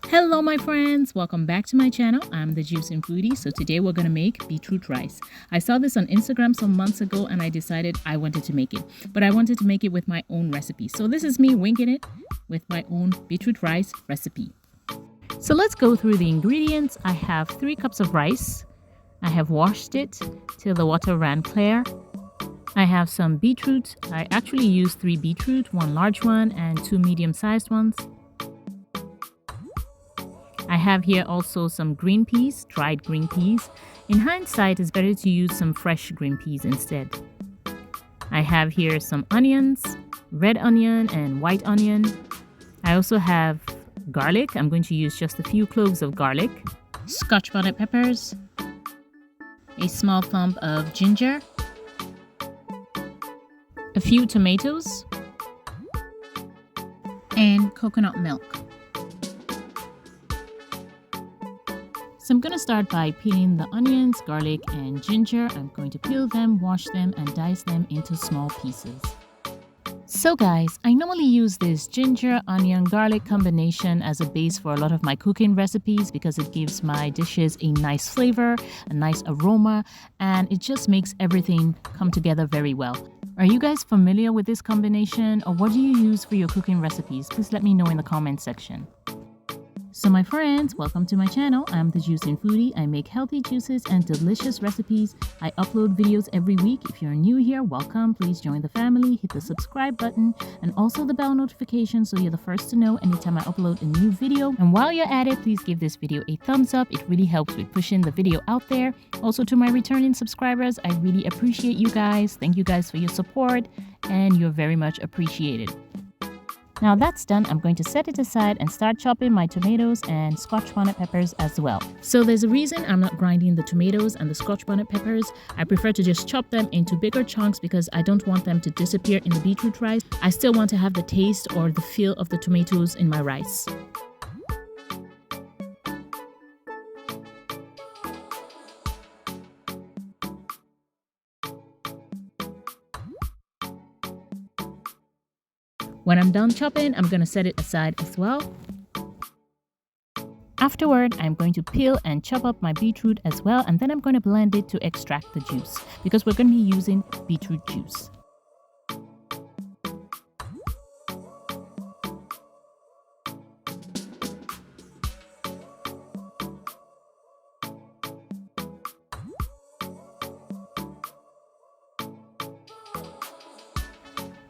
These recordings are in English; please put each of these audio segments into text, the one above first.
Hello my friends, welcome back to my channel. I'm the Juicing Foodie. So today we're going to make beetroot rice. I saw this on Instagram some months ago and I decided I wanted to make it, but I wanted to make it with my own recipe. So this is me winging it with my own beetroot rice recipe. So let's go through the ingredients. I have 3 cups of rice. I have washed it till the water ran clear. I have some beetroot. I actually used 3 beetroot, 1 large one and 2 medium-sized ones. I have here also some green peas, dried green peas. In hindsight, it's better to use some fresh green peas instead. I have here some onions, red onion and white onion. I also have garlic. I'm going to use just a few cloves of garlic. Scotch bonnet peppers. A small thumb of ginger. A few tomatoes. And coconut milk. So I'm going to start by peeling the onions, garlic, and ginger. I'm going to peel them, wash them, and dice them into small pieces. So guys, I normally use this ginger, onion, garlic combination as a base for a lot of my cooking recipes because it gives my dishes a nice flavor, a nice aroma, and it just makes everything come together very well. Are you guys familiar with this combination, or what do you use for your cooking recipes? Please let me know in the comment section. So my friends, welcome to my channel. I'm the Juicing Foodie. I make healthy juices and delicious recipes. I upload videos every week. If you're new here, welcome. Please join the family. Hit the subscribe button and also the bell notification so you're the first to know anytime I upload a new video. And while you're at it, please give this video a thumbs up. It really helps with pushing the video out there. Also to my returning subscribers, I really appreciate you guys. Thank you guys for your support and you're very much appreciated. Now that's done, I'm going to set it aside and start chopping my tomatoes and scotch bonnet peppers as well. So there's a reason I'm not grinding the tomatoes and the scotch bonnet peppers. I prefer to just chop them into bigger chunks because I don't want them to disappear in the beetroot rice. I still want to have the taste or the feel of the tomatoes in my rice. When I'm done chopping, I'm going to set it aside as well. Afterward, I'm going to peel and chop up my beetroot as well, and then I'm going to blend it to extract the juice because we're going to be using beetroot juice.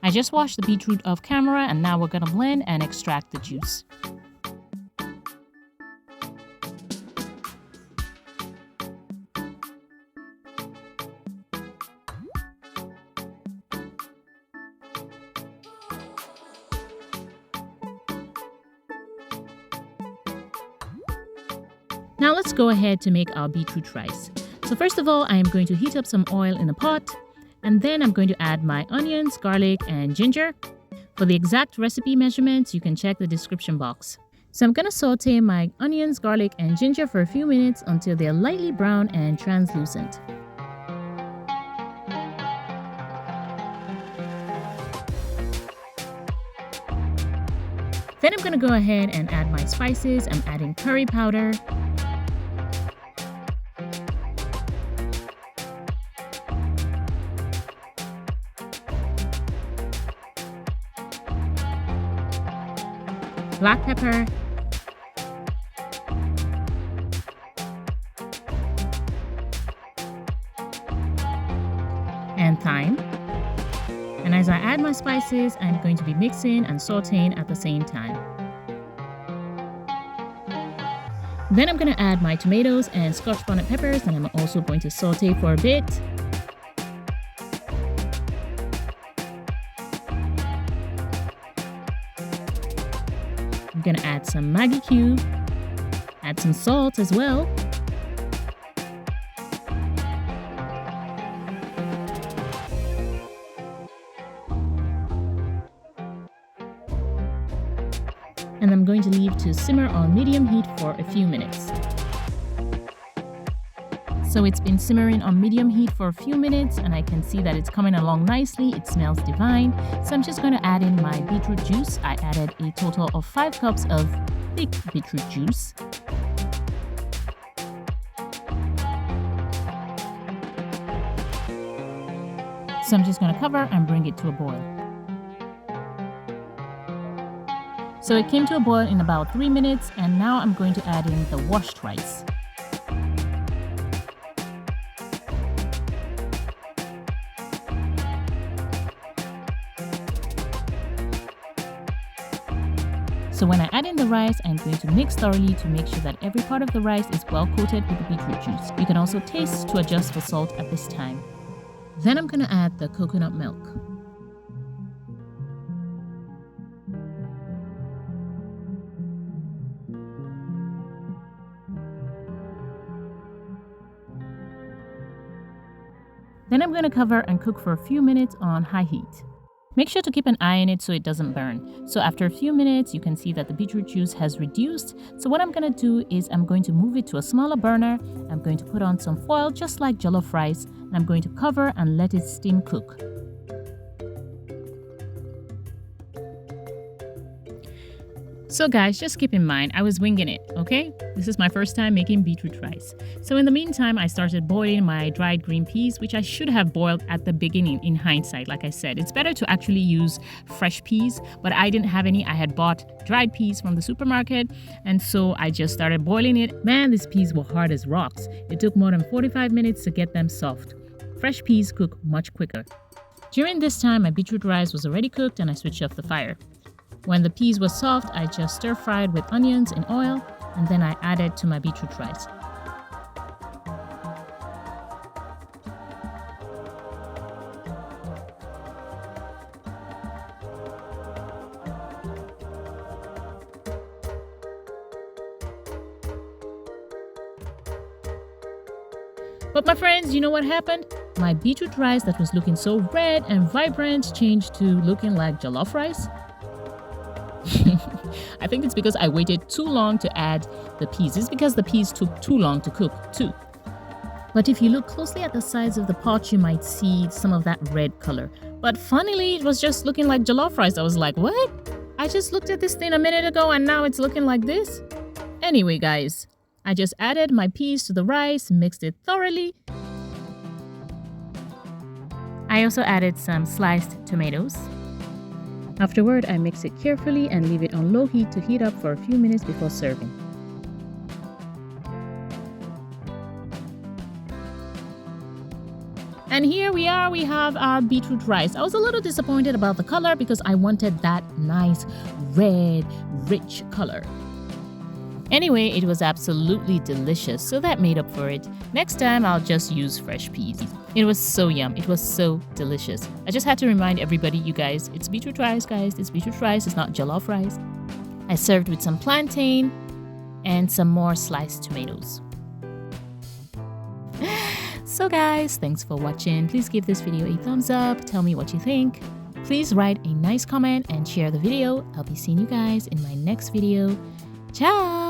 I just washed the beetroot off camera and now we're going to blend and extract the juice. Now let's go ahead to make our beetroot rice. So first of all, I am going to heat up some oil in a pot. And then I'm going to add my onions, garlic, and ginger. For the exact recipe measurements, you can check the description box. So I'm going to saute my onions, garlic, and ginger for a few minutes until they're lightly brown and translucent. Then I'm going to go ahead and add my spices. I'm adding curry powder, black pepper, and thyme. And as I add my spices, I'm going to be mixing and sauteing at the same time. Then I'm going to add my tomatoes and scotch bonnet peppers, and I'm also going to saute for a bit. I'm going to add some Maggi cube, add some salt as well. And I'm going to leave to simmer on medium heat for a few minutes. So it's been simmering on medium heat for a few minutes and I can see that it's coming along nicely. It smells divine. So I'm just going to add in my beetroot juice. I added a total of 5 cups of thick beetroot juice. So I'm just going to cover and bring it to a boil. So it came to a boil in about 3 minutes, and now I'm going to add in the washed rice. So when I add in the rice, I'm going to mix thoroughly to make sure that every part of the rice is well coated with the beetroot juice. You can also taste to adjust for salt at this time. Then I'm going to add the coconut milk. Then I'm going to cover and cook for a few minutes on high heat. Make sure to keep an eye on it so it doesn't burn. So after a few minutes, you can see that the beetroot juice has reduced. So what I'm going to do is I'm going to move it to a smaller burner. I'm going to put on some foil just like jollof rice, and I'm going to cover and let it steam cook. So guys, just keep in mind, I was winging it, okay? This is my first time making beetroot rice. So in the meantime, I started boiling my dried green peas, which I should have boiled at the beginning in hindsight. Like I said, it's better to actually use fresh peas, but I didn't have any. I had bought dried peas from the supermarket, and so I just started boiling it. Man, these peas were hard as rocks. It took more than 45 minutes to get them soft. Fresh peas cook much quicker. During this time, my beetroot rice was already cooked and I switched off the fire. When the peas were soft, I just stir-fried with onions in oil, and then I added to my beetroot rice. But my friends, you know what happened? My beetroot rice that was looking so red and vibrant changed to looking like jollof rice. I think it's because I waited too long to add the peas. It's because the peas took too long to cook too. But if you look closely at the sides of the pot, you might see some of that red color. But funnily, it was just looking like jollof rice. I was like, what? I just looked at this thing a minute ago and now it's looking like this? Anyway, guys, I just added my peas to the rice, mixed it thoroughly. I also added some sliced tomatoes. Afterward, I mix it carefully and leave it on low heat to heat up for a few minutes before serving. And here we are, we have our beetroot rice. I was a little disappointed about the color because I wanted that nice red, rich color. Anyway, it was absolutely delicious, so that made up for it. Next time, I'll just use fresh peas. It was so yum. It was so delicious. I just had to remind everybody, you guys, it's beetroot rice, guys. It's beetroot rice. It's not jollof rice. I served with some plantain and some more sliced tomatoes. So guys, thanks for watching. Please give this video a thumbs up. Tell me what you think. Please write a nice comment and share the video. I'll be seeing you guys in my next video. Ciao!